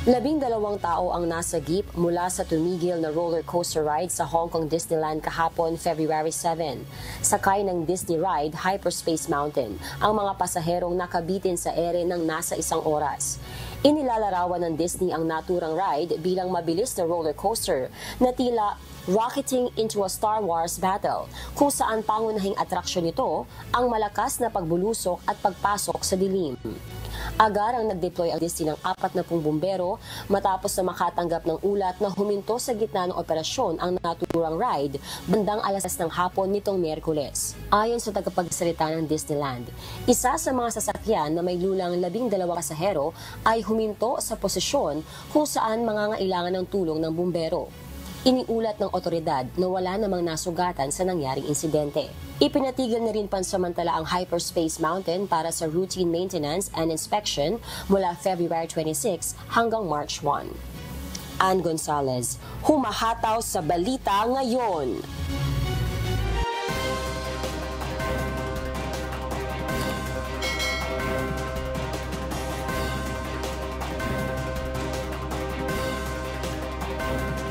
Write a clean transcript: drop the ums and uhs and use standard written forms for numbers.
12 tao ang nasagip mula sa tumigil na roller coaster ride sa Hong Kong Disneyland kahapon, February 7. Sakay ng Disney ride Hyperspace Mountain ang mga pasaherong nakabitin sa ere ng nasa 1 oras. Inilalarawan ng Disney ang naturang ride bilang mabilis na roller coaster na tila rocketing into a Star Wars battle, kung saan pangunahing atraksyon nito ang malakas na pagbulusok at pagpasok sa dilim. Agarang nag-deploy ang Disney ng 40 bumbero matapos na makatanggap ng ulat na huminto sa gitna ng operasyon ang naturang ride bandang 6:00 ng hapon nitong Miyerkules. Ayon sa tagapagsalita ng Disneyland, isa sa mga sasakyan na may lulang 12 pasahero ay huminto sa posisyon kung saan mangangailangan ng tulong ng bumbero. Iniulat ng otoridad na wala namang nasugatan sa nangyaring insidente. Ipinatigil na rin pansamantala ang Hyperspace Mountain para sa routine maintenance and inspection mula February 26 hanggang March 1. Ann Gonzalez, humahataw sa balita ngayon.